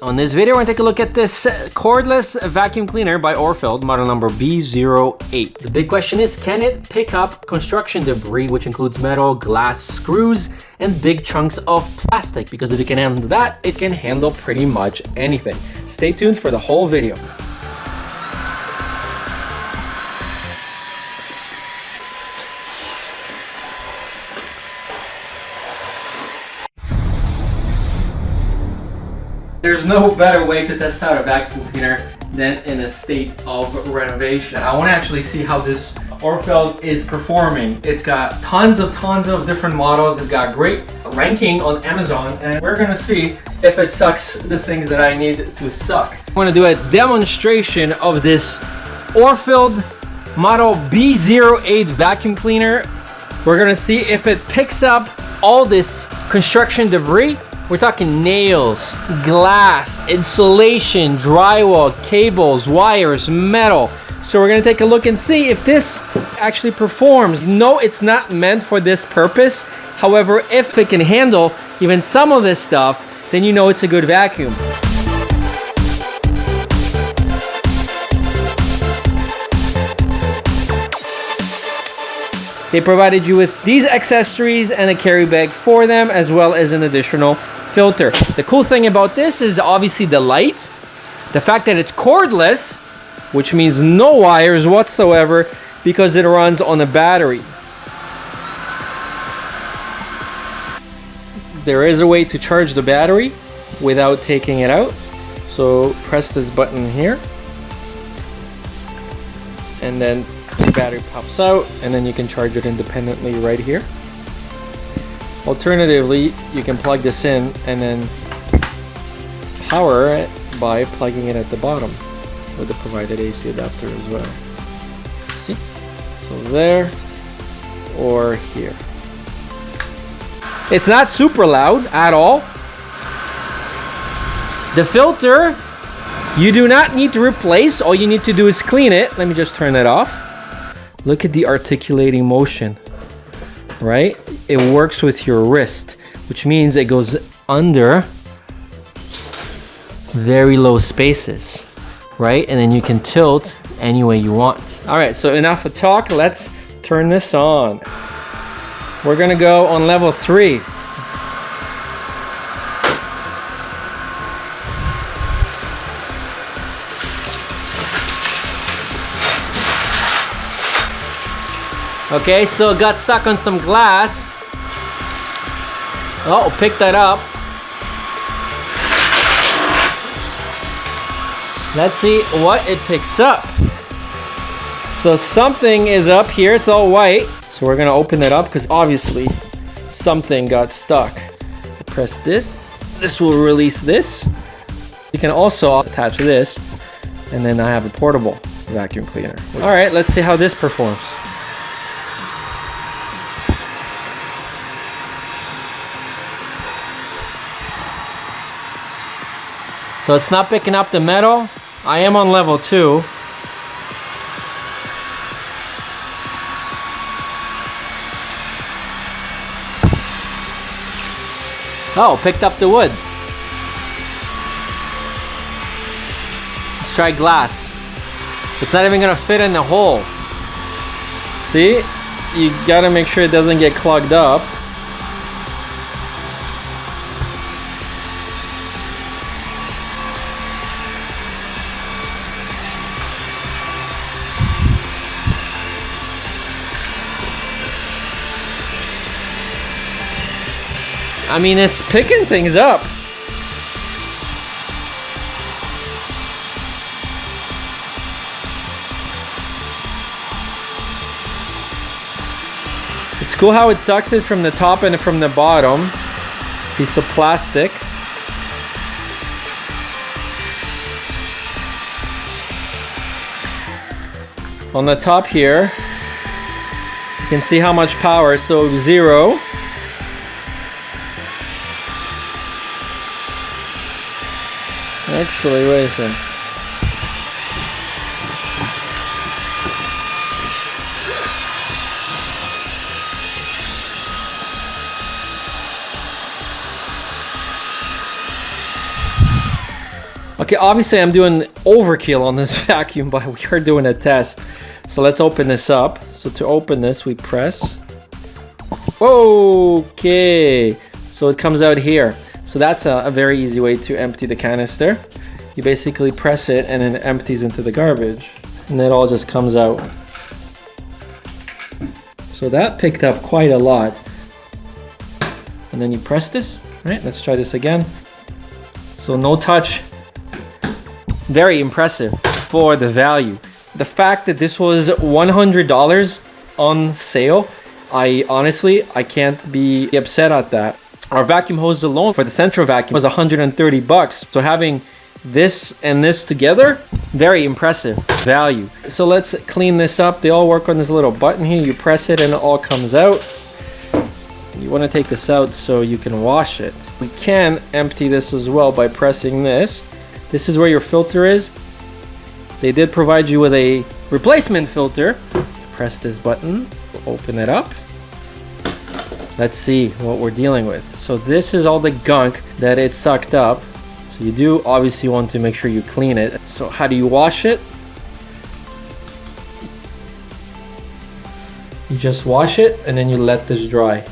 On this video, we're gonna take a look at this cordless vacuum cleaner by Orfeld, model number B08. The big question is, can it pick up construction debris, which includes metal, glass, screws, and big chunks of plastic? Because if it can handle that, it can handle pretty much anything. Stay tuned for the whole video. There's no better way to test out a vacuum cleaner than in a state of renovation. I want to actually see how this Orfeld is performing. It's got tons of different models. It's got great ranking on Amazon, and we're gonna see if it sucks the things that I need to suck. I want to do a demonstration of this Orfeld model B08 vacuum cleaner. We're gonna see if it picks up all this construction debris. We're talking nails, glass, insulation, drywall, cables, wires, metal. So we're gonna take a look and see if this actually performs. No, it's not meant for this purpose. However, if it can handle even some of this stuff, then you know it's a good vacuum. They provided you with these accessories and a carry bag for them, as well as an additional filter. The cool thing about this is obviously the light, the fact that it's cordless, which means no wires whatsoever because it runs on a battery. There is a way to charge the battery without taking it out. So press this button here, and then the battery pops out, and then you can charge it independently right here. Alternatively, you can plug this in and then power it by plugging it at the bottom with the provided AC adapter as well. See? So there or here. It's not super loud at all. The filter, you do not need to replace. All you need to do is clean it. Let me just turn that off. Look at the articulating motion, right? It works with your wrist, which means it goes under very low spaces, right? And then you can tilt any way you want. All right, so enough of talk. Let's turn this on. We're gonna go on level 3. Okay, so it got stuck on some glass. Oh, pick that up. Let's see what it picks up. So something is up here, it's all white. So we're gonna open it up because obviously something got stuck. Press this, this will release this. You can also attach this, and then I have a portable vacuum cleaner. All right, let's see how this performs. So it's not picking up the metal. I am on level 2. Oh, picked up the wood. Let's try glass. It's not even gonna fit in the hole. See? You gotta make sure it doesn't get clogged up. I mean, it's picking things up. It's cool how it sucks it from the top and from the bottom. Piece of plastic. On the top here, you can see how much power, so 0. Actually, wait a second. Okay, obviously I'm doing overkill on this vacuum, but we are doing a test. So let's open this up. So to open this, we press. Okay, so it comes out here. So that's a very easy way to empty the canister. You basically press it and it empties into the garbage. And it all just comes out. So that picked up quite a lot. And then you press this, right? Let's try this again. So no touch. Very impressive for the value. The fact that this was $100 on sale, I can't be upset at that. Our vacuum hose alone for the central vacuum was 130 bucks. So having this and this together, very impressive value. So let's clean this up. They all work on this little button here. You press it and it all comes out. You want to take this out so you can wash it. We can empty this as well by pressing this. This is where your filter is. They did provide you with a replacement filter. Press this button, open it up. Let's see what we're dealing with. So this is all the gunk that it sucked up. So you do obviously want to make sure you clean it. So how do you wash it? You just wash it and then you let this dry.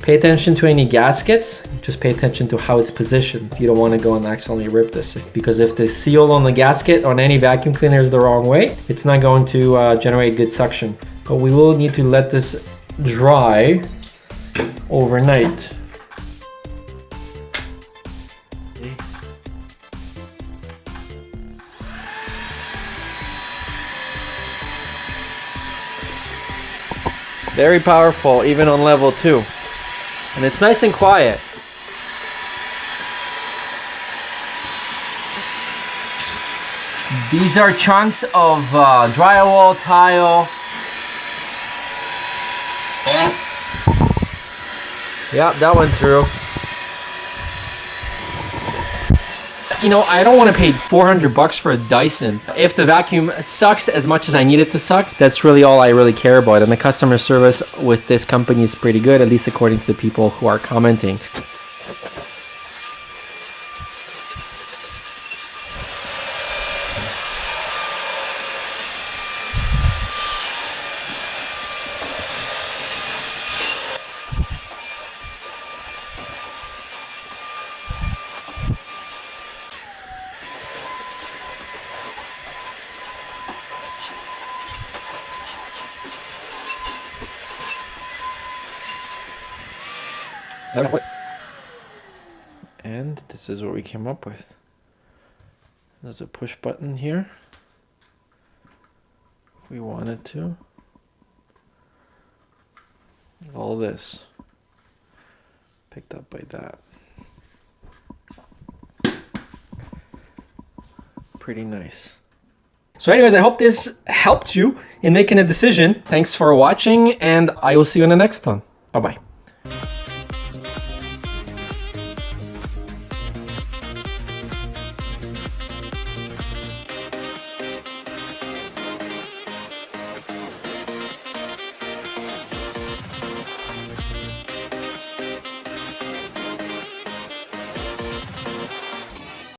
Pay attention to any gaskets. Just pay attention to how it's positioned. You don't want to go and accidentally rip this, because if the seal on the gasket on any vacuum cleaner is the wrong way, it's not going to generate good suction. But we will need to let this dry overnight. Very powerful, even on level 2. And it's nice and quiet. These are chunks of drywall, tile. Yeah, that went through. You know, I don't want to pay 400 bucks for a Dyson. If the vacuum sucks as much as I need it to suck, that's really all I really care about. And the customer service with this company is pretty good, at least according to the people who are commenting. And this is what we came up with. There's a push button here if we wanted to. All this picked up by that. Pretty nice. So anyways, I hope this helped you in making a decision. Thanks for watching, and I will see you in the next one. Bye-bye.